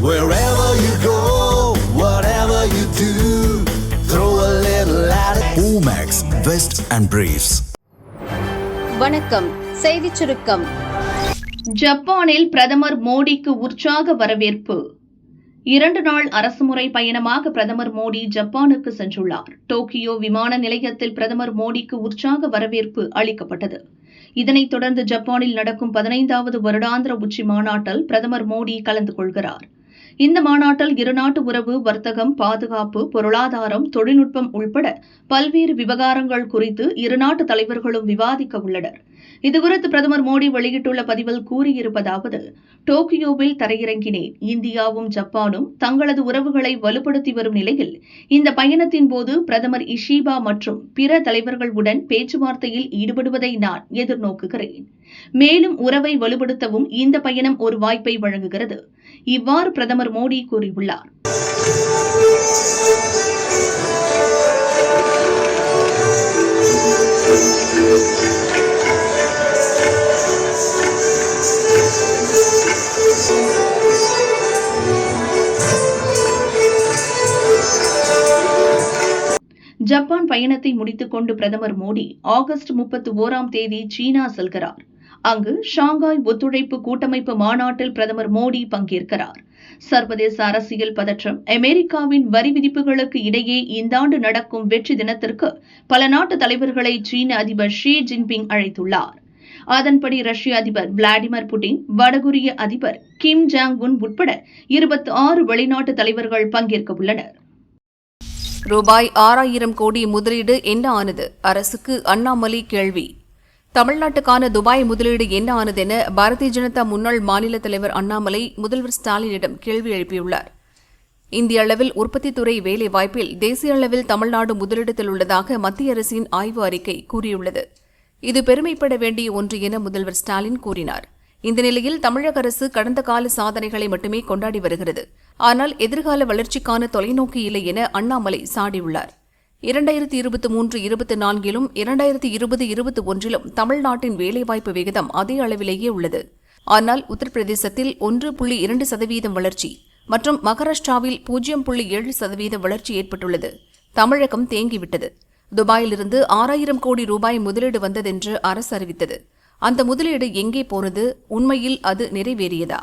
Wherever you go, whatever you do, throw a little at it. Omax, Vest and Briefs. வணக்கம். செய்திச் சுருக்கம். ஜப்பானில் பிரதமர் மோடிக்கு உற்சாக வரவேற்பு. 2 நாள் அரசுமுறை பயணமாக பிரதமர் மோடி ஜப்பானுக்கு சென்றுள்ளார். டோக்கியோ விமான நிலையத்தில் பிரதமர் மோடிக்கு உற்சாக வரவேற்பு அளிக்கப்பட்டது. இதனைத் தொடர்ந்து ஜப்பானில் நடக்கும் 15வது வருடாந்திர உச்சி மாநாட்டில் பிரதமர் மோடி கலந்து கொள்கிறார். இந்த மாநாட்டில் இருநாட்டு உறவு, வர்த்தகம், பாதுகாப்பு, பொருளாதாரம், தொழில்நுட்பம் உள்பட பல்வேறு விவகாரங்கள் குறித்து இருநாட்டு தலைவர்களும் விவாதிக்க உள்ளனர். இதுகுறித்து பிரதமர் மோடி வெளியிட்டுள்ள பதிவில் கூறியிருப்பதாவது: டோக்கியோவில் தரையிறங்கினேன். இந்தியாவும் ஜப்பானும் தங்களது உறவுகளை வலுப்படுத்தி வரும் நிலையில் இந்த பயணத்தின் போது பிரதமர் இஷிபா மற்றும் பிற தலைவர்களுடன் பேச்சுவார்த்தையில் ஈடுபடுவதை நான் எதிர்நோக்குகிறேன். மேலும் உறவை வலுப்படுத்தவும் இந்த பயணம் ஒரு வாய்ப்பை வழங்குகிறது. இவ்வாறு பிரதமர் மோடி கூறியுள்ளார். ஜப்பான் பயணத்தை முடித்துக் கொண்டு பிரதமர் மோடி ஆகஸ்ட் 31ஆம் தேதி சீனா செல்கிறார். அங்கு ஷாங்காய் ஒத்துழைப்பு கூட்டமைப்பு மாநாட்டில் பிரதமர் மோடி பங்கேற்கிறார். சர்வதேச அரசியல் பதற்றம், அமெரிக்காவின் வரி விதிப்புகளுக்கு இடையே இந்த ஆண்டு நடக்கும் வெற்றி தினத்திற்கு பல நாட்டு தலைவர்களை சீன அதிபர் ஷி ஜின்பிங் அழைத்துள்ளார். அதன்படி ரஷ்ய அதிபர் விளாடிமிர் புட்டின், வடகொரிய அதிபர் கிம் ஜாங் உன் உட்பட 26 வெளிநாட்டு தலைவர்கள் பங்கேற்க உள்ளனர். ரூபாய் 6000 கோடி முதலீடு என்ன ஆனது? அரசுக்கு அண்ணாமலை கேள்வி. தமிழ்நாட்டுக்கான துபாய் முதலீடு என்ன ஆனது என பாரதிய ஜனதா முன்னாள் மாநில தலைவர் அண்ணாமலை முதல்வர் ஸ்டாலினிடம் கேள்வி எழுப்பியுள்ளார். இந்திய அளவில் உற்பத்தித்துறை வேலைவாய்ப்பில் தேசிய அளவில் தமிழ்நாடு முதலிடத்தில் உள்ளதாக மத்திய அரசின் ஆய்வு அறிக்கை கூறியுள்ளது. இது பெருமைப்பட வேண்டிய ஒன்று என முதல்வர் ஸ்டாலின் கூறினார். இந்த நிலையில் தமிழக அரசு கடந்த கால சாதனைகளை மட்டுமே கொண்டாடி வருகிறது. ஆனால் எதிர்கால வளர்ச்சிக்கான தொலைநோக்கு இல்லை என அண்ணாமலை சாடியுள்ளார். 2023-24லும் 2020-21லும் தமிழ்நாட்டின் வேலைவாய்ப்பு விகிதம் அதே அளவிலேயே உள்ளது. ஆனால் உத்தரப்பிரதேசத்தில் 1.2% வளர்ச்சி மற்றும் மகாராஷ்டிராவில் 0.7% வளர்ச்சி ஏற்பட்டுள்ளது. தமிழகம் தேங்கிவிட்டது. துபாயிலிருந்து 6000 கோடி ரூபாய் முதலீடு வந்ததென்று அரசு அறிவித்தது. அந்த முதலீடு எங்கே போனது? உண்மையில் அது நிறைவேறியதா?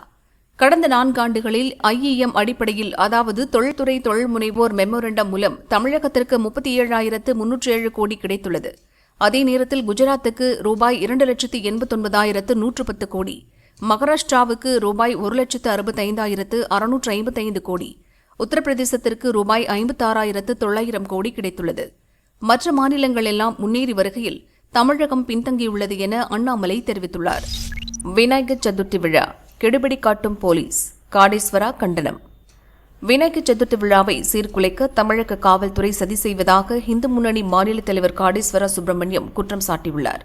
கடந்த 4 ஆண்டுகளில் IEM அடிப்படையில், அதாவது தொழில்துறை தொழில் முனைவோர் மெமோரண்டம் மூலம் தமிழகத்திற்கு 37,307 கோடி கிடைத்துள்ளது. அதே நேரத்தில் குஜராத்துக்கு ரூபாய் 2,89,110 கோடி, மகாராஷ்டிராவுக்கு ரூபாய் 1,65,655 கோடி, உத்தரப்பிரதேசத்திற்கு ரூபாய் 56,900 கோடி கிடைத்துள்ளது. மற்ற மாநிலங்களெல்லாம் முன்னேறி வருகையில் தமிழகம் பின்தங்கியுள்ளது என அண்ணாமலை தெரிவித்துள்ளார். விநாயகர் சதுர்த்தி விழா கெடுபிடி காட்டும் போலீஸ், காடேஸ்வரா கண்டனம். விநாயகர் சதுர்த்தி விழாவை சீர்குலைக்க தமிழக காவல்துறை சதி செய்வதாக இந்து முன்னணி மாநில தலைவர் காடேஸ்வரா சுப்பிரமணியம் குற்றம் சாட்டியுள்ளார்.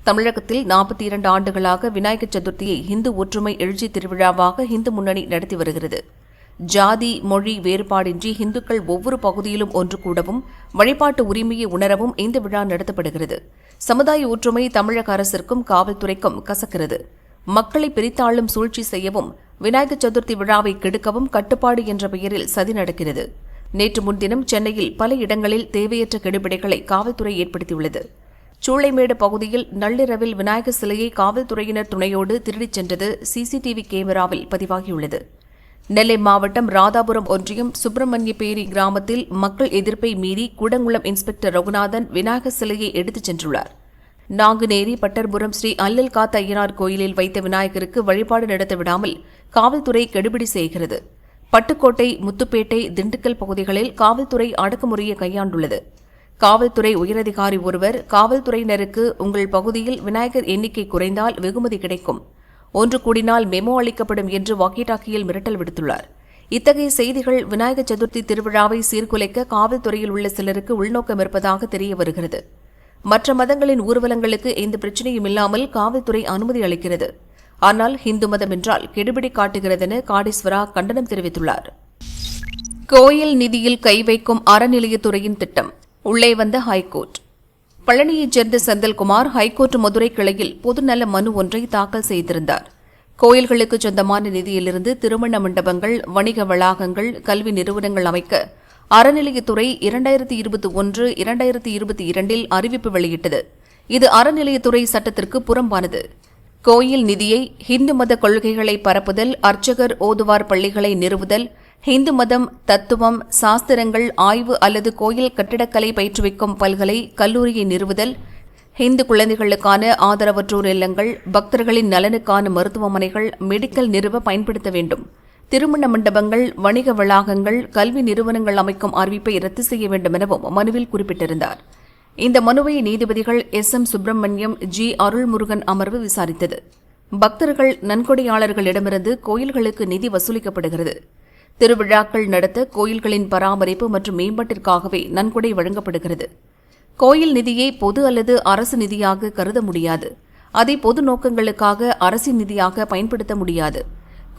தமிழகத்தில் 42 ஆண்டுகளாக விநாயகர் சதுர்த்தியை இந்து ஒற்றுமை எழுச்சி திருவிழாவாக இந்து முன்னணி நடத்தி வருகிறது. ஜாதி, மொழி வேறுபாடின்றி இந்துக்கள் ஒவ்வொரு பகுதியிலும் ஒன்று கூடவும் வழிபாட்டு உரிமையை உணரவும் இந்த விழா நடத்தப்படுகிறது. சமுதாய ஒற்றுமை தமிழக அரசிற்கும் காவல்துறைக்கும் கசக்கிறது. மக்களை பிரித்தாளும் சூழ்ச்சி செய்யவும் விநாயகர் சதுர்த்தி விழாவை கெடுக்கவும் கட்டுப்பாடு என்ற பெயரில் சதி நடக்கிறது. நேற்று முன்தினம் சென்னையில் பல இடங்களில் தேவையற்ற கெடுபிடிகளை காவல்துறை ஏற்படுத்தியுள்ளது. சூளைமேடு பகுதியில் நள்ளிரவில் விநாயகர் சிலையை காவல்துறையினர் துணையோடு திருடிச் சென்றது CCTV கேமராவில் பதிவாகியுள்ளது. நெல்லை மாவட்டம் ராதாபுரம் ஒன்றியம் சுப்பிரமணியபேரி கிராமத்தில் மக்கள் எதிர்ப்பை மீறி கூடங்குளம் இன்ஸ்பெக்டர் ரகுநாதன் விநாயகர் சிலையை எடுத்துச் சென்றுள்ளார். நாங்குநேரி பட்டர்புரம் ஸ்ரீ அல்லல் காத்த ஐயனார் கோயிலில் வைத்த விநாயகருக்கு வழிபாடு நடத்த விடாமல் காவல்துறை கெடுபிடி செய்கிறது. பட்டுக்கோட்டை, முத்துப்பேட்டை, திண்டுக்கல் பகுதிகளில் காவல்துறை அடக்குமுறையை கையாண்டுள்ளது. காவல்துறை உயரதிகாரி ஒருவர் காவல்துறையினருக்கு, உங்கள் பகுதியில் விநாயகர் எண்ணிக்கை குறைந்தால் வெகுமதி கிடைக்கும், ஒன்று கூடினால் மெமோ அளிக்கப்படும் என்று வாக்கி டாக்கியில் மிரட்டல் விடுத்துள்ளார். இத்தகைய செய்திகள் விநாயகர் சதுர்த்தி திருவிழாவை சீர்குலைக்க காவல்துறையில் உள்ள சிலருக்கு உள்நோக்கம் இருப்பதாக தெரிய வருகிறது. மற்ற மதங்களின் ஊர்வலங்களுக்கு எந்த பிரச்சனையும் இல்லாமல் காவல்துறை அனுமதி அளிக்கிறது. ஆனால் இந்து மதம் என்றால் கெடுபிடி காட்டுகிறதென காடேஸ்வரா கண்டனம் தெரிவித்துள்ளார். கோயில் நிதியில் கை வைக்கும் அறநிலையத்துறையின் திட்டம். உள்ளே வந்த ஹைகோர்ட். பழனியைச் சேர்ந்த செந்தில்குமார் ஹைகோர்ட் மதுரை கிளையில் பொதுநல மனு ஒன்றை தாக்கல் செய்திருந்தார். கோயில்களுக்கு சொந்தமான நிதியிலிருந்து திருமண மண்டபங்கள், வணிக வளாகங்கள், கல்வி நிறுவனங்கள் அமைக்க அறநிலையத்துறை 2021-2022 அறிவிப்பு வெளியிட்டது. இது அறநிலையத்துறை சட்டத்திற்கு புறம்பானது. கோயில் நிதியை இந்து மத கொள்கைகளை பரப்புதல், அர்ச்சகர் ஓதுவார் பள்ளிகளை நிறுவுதல், இந்து மதம், தத்துவம், சாஸ்திரங்கள் ஆய்வு அல்லது கோயில் கட்டிடக்கலை பயிற்றுவிக்கும் பல்கலை, கல்லூரியை நிறுவுதல், இந்து குழந்தைகளுக்கான ஆதரவற்றோர் இல்லங்கள், பக்தர்களின் நலனுக்கான மருத்துவமனைகள், மெடிக்கல் நிறுவ பயன்படுத்த வேண்டும். திருமண மண்டபங்கள், வணிக வளாகங்கள், கல்வி நிறுவனங்கள் அமைக்கும் அறிவிப்பை ரத்து செய்ய வேண்டும் எனவும் மனுவில் குறிப்பிட்டிருந்தார். இந்த மனுவை நீதிபதிகள் எஸ்.எம். சுப்பிரமணியம், ஜி. அருள்முருகன் அமர்வு விசாரித்தது. பக்தர்கள், நன்கொடையாளர்களிடமிருந்து கோயில்களுக்கு நிதி வசூலிக்கப்படுகிறது. திருவிழாக்கள் நடத்த கோயில்களின் பராமரிப்பு மற்றும் மேம்பாட்டிற்காகவே நன்கொடை வழங்கப்படுகிறது. கோயில் நிதியை பொது அல்லது அரசு நிதியாக கருத முடியாது. அதை பொது நோக்கங்களுக்காக அரசின் நிதியாக பயன்படுத்த முடியாது.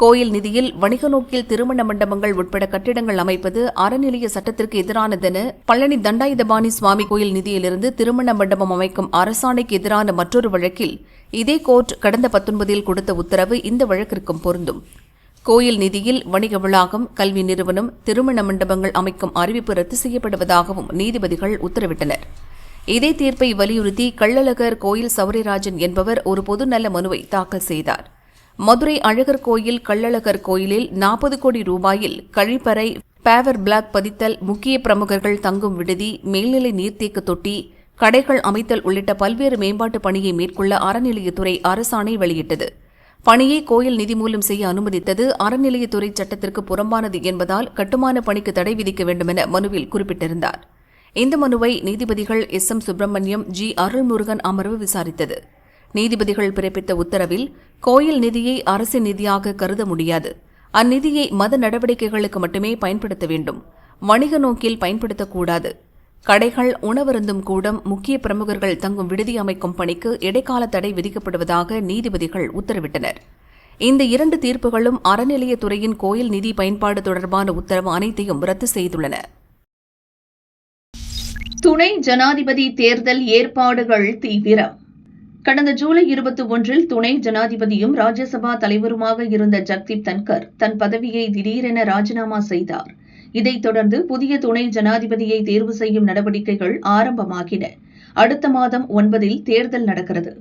கோயில் நிதியில் வணிக நோக்கில் திருமண மண்டபங்கள் உட்பட கட்டிடங்கள் அமைப்பது அறநிலைய சட்டத்திற்கு எதிரானதென பழனி தண்டாயுதபாணி சுவாமி கோயில் நிதியிலிருந்து திருமண மண்டபம் அமைக்கும் அரசாணைக்கு எதிரான மற்றொரு வழக்கில் இதே கோர்ட் கடந்த 19 கொடுத்த உத்தரவு இந்த வழக்கிற்கும் பொருந்தும். கோயில் நிதியில் வணிக வளாகம், கல்வி நிறுவனம், திருமண மண்டபங்கள் அமைக்கும் அறிவிப்பு ரத்து செய்யப்படுவதாகவும் நீதிபதிகள் உத்தரவிட்டனர். இதே தீர்ப்பை வலியுறுத்தி கள்ளழகர் கோயில் சௌரியராஜன் என்பவர் ஒரு பொதுநல மனுவை தாக்கல் செய்தார். மதுரை அழகர் கோயில் கள்ளழகர் கோயிலில் 40 கோடி ரூபாயில் கழிப்பறை, பேவர் பிளாக் பதித்தல், முக்கிய பிரமுகர்கள் தங்கும் விடுதி, மேல்நிலை நீர்த்தேக்க தொட்டி, கடைகள் அமைத்தல் உள்ளிட்ட பல்வேறு மேம்பாட்டு பணியை மேற்கொள்ள அறநிலையத்துறை அரசாணை வெளியிட்டது. பணியை கோயில் நிதி மூலம் செய்ய அனுமதித்தது அறநிலையத்துறை சட்டத்திற்கு புறம்பானது என்பதால் கட்டுமான பணிக்கு தடை விதிக்க வேண்டும் என மனுவில் குறிப்பிட்டிருந்தார். இந்த மனுவை நீதிபதிகள் எஸ்.எம். சுப்பிரமணியம், ஜி. அருள்முருகன் அமர்வு விசாரித்தது. நீதிபதிகள் பிறப்பித்த உத்தரவில் கோயில் நிதியை அரசின் நிதியாக கருத முடியாது. அந்நிதியை மத நடவடிக்கைகளுக்கு மட்டுமே பயன்படுத்த வேண்டும். வணிக நோக்கில் பயன்படுத்தக்கூடாது. கடைகள், உணவருந்தும் கூடம், முக்கிய பிரமுகர்கள் தங்கும் விடுதி அமைக்கும் பணிக்கு இடைக்கால தடை விதிக்கப்படுவதாக நீதிபதிகள் உத்தரவிட்டனர். இந்த 2 தீர்ப்புகளும் அறநிலையத்துறையின் கோயில் நிதி பயன்பாடு தொடர்பான உத்தரவு அனைத்தையும் ரத்து செய்துள்ளன. துணை ஜனாதிபதி தேர்தல் ஏற்பாடுகள் தீவிரம். கடந்த ஜூலை 21 துணை ஜனாதிபதியும் ராஜ்யசபா தலைவருமாக இருந்த ஜக்தீப் தன்கர் தன் பதவியை திடீரென ராஜினாமா செய்தார். இதைத் தொடர்ந்து புதிய துணை ஜனாதிபதியை தேர்வு செய்யும் நடவடிக்கைகள் ஆரம்பமாகின. அடுத்த மாதம் 9 தேர்தல் நடக்கிறது.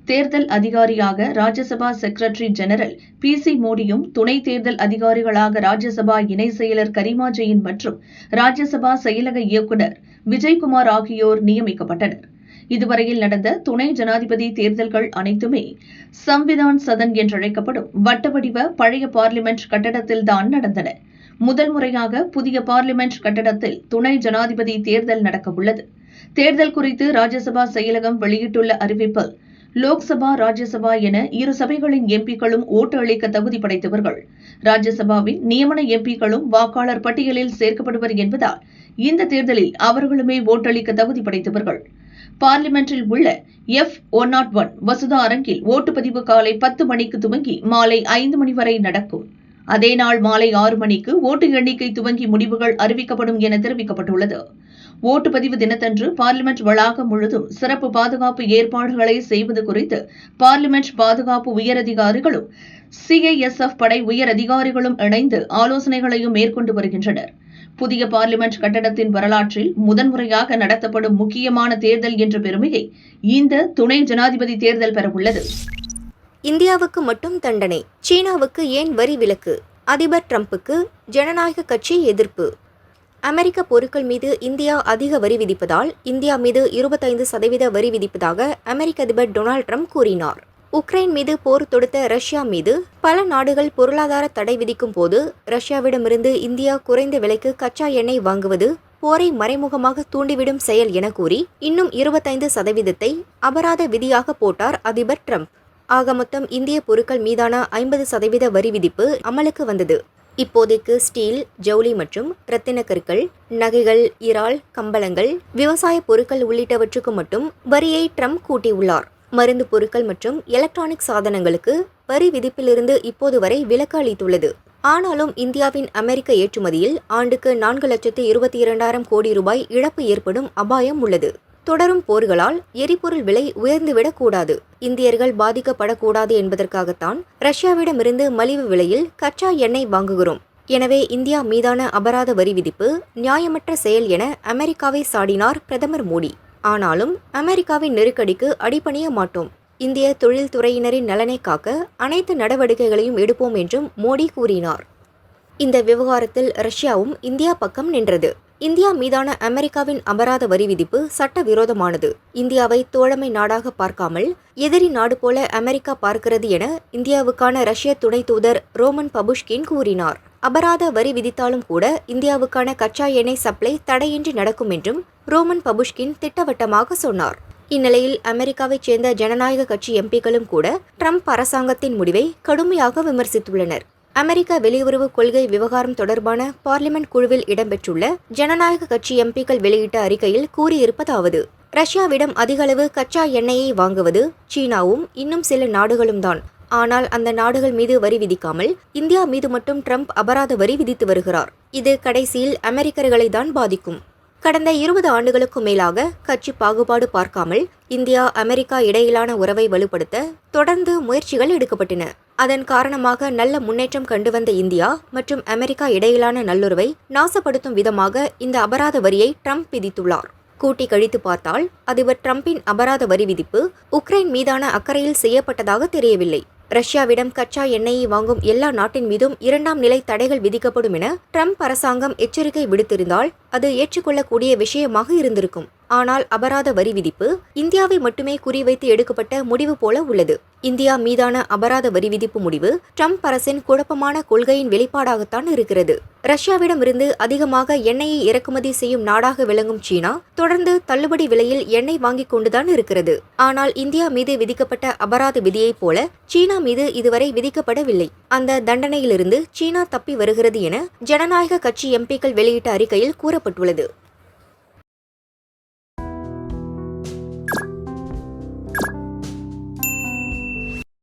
தேர்தல் அதிகாரியாக ராஜ்யசபா செக்ரட்டரி ஜெனரல் PC மோடியும், துணை தேர்தல் அதிகாரிகளாக ராஜ்யசபா இணை செயலர் கரிமா ஜெயின் மற்றும் ராஜ்யசபா செயலக இயக்குநர் விஜய்குமார் ஆகியோர் நியமிக்கப்பட்டனர். இதுவரையில் நடந்த துணை ஜனாதிபதி தேர்தல்கள் அனைத்துமே சம்விதான் சதன் என்றழைக்கப்படும் வட்ட வடிவ பழைய பார்லிமெண்ட் கட்டடத்தில்தான் நடந்தன. முதல் முறையாக புதிய பார்லிமெண்ட் கட்டடத்தில் துணை ஜனாதிபதி தேர்தல் நடக்கவுள்ளது. தேர்தல் குறித்து ராஜ்யசபா செயலகம் வெளியிட்டுள்ள அறிவிப்பில், லோக்சபா, ராஜ்யசபா என 2 சபைகளின் எம்பிக்களும் ஓட்டு அளிக்க தகுதி படைத்தவர்கள். ராஜ்யசபாவின் நியமன எம்பிக்களும் வாக்காளர் பட்டியலில் சேர்க்கப்படுவர் என்பதால் இந்த தேர்தலில் அவர்களுமே ஓட்டளிக்க தகுதி படைத்தவர்கள். பார்லிமெண்டில் உள்ள F101 வசுதா அரங்கில் ஓட்டுப்பதிவு காலை 10 மணிக்கு துவங்கி மாலை 5 மணி வரை நடக்கும். அதே நாள் மாலை 6 மணிக்கு ஓட்டு எண்ணிக்கை துவங்கி முடிவுகள் அறிவிக்கப்படும் என தெரிவிக்கப்பட்டுள்ளது. ஓட்டுப்பதிவு தினத்தன்று பார்லிமெண்ட் வளாகம் முழுதும் சிறப்பு பாதுகாப்பு ஏற்பாடுகளை செய்வது குறித்து பார்லிமெண்ட் பாதுகாப்பு உயரதிகாரிகளும் CISF படை உயர் அதிகாரிகளும் இணைந்து ஆலோசனைகளையும் மேற்கொண்டு வருகின்றனர். புதிய பார்லிமெண்ட் கட்டடத்தின் வரலாற்றில் முதன்முறையாக நடத்தப்படும் முக்கியமான தேர்தல் என்ற பெருமையை இந்த துணை ஜனாதிபதி தேர்தல் பெறவுள்ளது. இந்தியாவுக்கு மட்டும் தண்டனை, சீனாவுக்கு ஏன் வரி விலக்கு? அதிபர் டிரம்புக்கு ஜனநாயக கட்சி எதிர்ப்பு. அமெரிக்க பொருட்கள் மீது இந்தியா அதிக வரி விதிப்பதால் இந்தியா மீது 25% வரி விதிப்பதாக அமெரிக்க அதிபர் டொனால்ட் ட்ரம்ப் கூறினார். உக்ரைன் மீது போர் தொடுத்த ரஷ்யா மீது பல நாடுகள் பொருளாதார தடை விதிக்கும் போது ரஷ்யாவிடமிருந்து இந்தியா குறைந்த விலைக்கு கச்சா எண்ணெய் வாங்குவது போரை மறைமுகமாக தூண்டிவிடும் செயல் என கூறி இன்னும் 25% அபராத விதியாக போட்டார் அதிபர் ட்ரம்ப். ஆக மொத்தம் இந்திய பொருட்கள் மீதான 50% வரி விதிப்பு அமலுக்கு வந்தது. இப்போதைக்கு ஸ்டீல், ஜவுளி மற்றும் இரத்தின கற்கள், நகைகள், இறால், கம்பளங்கள், விவசாய பொருட்கள் உள்ளிட்டவற்றுக்கு மட்டும் வரியை ட்ரம்ப் கூட்டியுள்ளார். மருந்து பொருட்கள் மற்றும் எலக்ட்ரானிக் சாதனங்களுக்கு வரி விதிப்பிலிருந்து இப்போது வரை விலக்கு அளித்துள்ளது. ஆனாலும் இந்தியாவின் அமெரிக்க ஏற்றுமதியில் ஆண்டுக்கு 4,22,000 கோடி ரூபாய் இழப்பு ஏற்படும் அபாயம் உள்ளது. தொடரும் போர்களால் எரிபொருள் விலை உயர்ந்துவிடக்கூடாது, இந்தியர்கள் பாதிக்கப்படக்கூடாது என்பதற்காகத்தான் ரஷ்யாவிடமிருந்து மலிவு விலையில் கச்சா எண்ணெய் வாங்குகிறோம். எனவே இந்தியா மீதான அபராத வரி விதிப்பு நியாயமற்ற செயல் என அமெரிக்காவை சாடினார் பிரதமர் மோடி. ஆனாலும் அமெரிக்காவின் நெருக்கடிக்கு அடிபணிய மாட்டோம், இந்திய தொழில்துறையினரின் நலனை காக்க அனைத்து நடவடிக்கைகளையும் எடுப்போம் என்றும் மோடி கூறினார். இந்த விவகாரத்தில் ரஷ்யாவும் இந்தியா பக்கம் நின்றது. இந்தியா மீதான அமெரிக்காவின் அபராத வரி விதிப்பு சட்டவிரோதமானது. இந்தியாவை தோழமை நாடாக பார்க்காமல் எதிரி நாடு போல அமெரிக்கா பார்க்கிறது என இந்தியாவுக்கான ரஷ்ய துணை தூதர் ரோமன் பபுஷ்கின் கூறினார். அபராத வரி விதித்தாலும் கூட இந்தியாவுக்கான கச்சா எண்ணெய் சப்ளை தடையின்றி நடக்கும் என்றும் ரோமன் பபுஷ்கின் திட்டவட்டமாக சொன்னார். இந்நிலையில் அமெரிக்காவைச் சேர்ந்த ஜனநாயக கட்சி எம்பிக்களும் கூட ட்ரம்ப் அரசாங்கத்தின் முடிவை கடுமையாக விமர்சித்துள்ளனர். அமெரிக்க வெளியுறவு கொள்கை விவகாரம் தொடர்பான பார்லிமெண்ட் குழுவில் இடம்பெற்றுள்ள ஜனநாயக கட்சி எம்பிக்கள் வெளியிட்ட அறிக்கையில் கூறியிருப்பதாவது: ரஷ்யாவிடம் அதிகளவு கச்சா எண்ணெயை வாங்குவது சீனாவும் இன்னும் சில நாடுகளும் தான். ஆனால் அந்த நாடுகள் மீது வரி விதிக்காமல் இந்தியா மீது மட்டும் ட்ரம்ப் அபராத வரி விதித்து வருகிறார். இது கடைசியில் அமெரிக்கர்களை தான் பாதிக்கும். கடந்த 20 ஆண்டுகளுக்கும் மேலாக கட்சி பாகுபாடு பார்க்காமல் இந்தியா அமெரிக்கா இடையிலான உறவை வலுப்படுத்த தொடர்ந்து முயற்சிகள் எடுக்கப்பட்டன. அதன் காரணமாக நல்ல முன்னேற்றம் கண்டு வந்த இந்தியா மற்றும் அமெரிக்கா இடையிலான நல்லுறவை நாசப்படுத்தும் விதமாக இந்த அபராத வரியை ட்ரம்ப் விதித்துள்ளார். கூட்டி கழித்து பார்த்தால் அதிபர் ட்ரம்பின் அபராத வரி விதிப்பு உக்ரைன் மீதான அக்கறையில் செய்யப்பட்டதாக தெரியவில்லை. ரஷ்யாவிடம் கச்சா எண்ணெயை வாங்கும் எல்லா நாட்டின் மீதும் 2ஆம் நிலை தடைகள் விதிக்கப்படும் என ட்ரம்ப் அரசாங்கம் எச்சரிக்கை விடுத்திருந்தால் அது ஏற்றுக்கொள்ளக்கூடிய விஷயமாக இருந்திருக்கும். ஆனால் அபராத வரி விதிப்பு இந்தியாவை மட்டுமே குறிவைத்து எடுக்கப்பட்ட முடிவு போல உள்ளது. இந்தியா மீதான அபராத வரி விதிப்பு முடிவு ட்ரம்ப் அரசின் குழப்பமான கொள்கையின் வெளிப்பாடாகத்தான் இருக்கிறது. ரஷ்யாவிடமிருந்து அதிகமாக எண்ணெயை இறக்குமதி செய்யும் நாடாக விளங்கும் சீனா தொடர்ந்து தள்ளுபடி விலையில் எண்ணெய் வாங்கிக் கொண்டுதான் இருக்கிறது. ஆனால் இந்தியா மீது விதிக்கப்பட்ட அபராத விதியைப் போல சீனா மீது இதுவரை விதிக்கப்படவில்லை. அந்த தண்டனையிலிருந்து சீனா தப்பி வருகிறது என ஜனநாயக கட்சி எம்பிக்கள் வெளியிட்ட அறிக்கையில் கூறப்பட்டுள்ளது.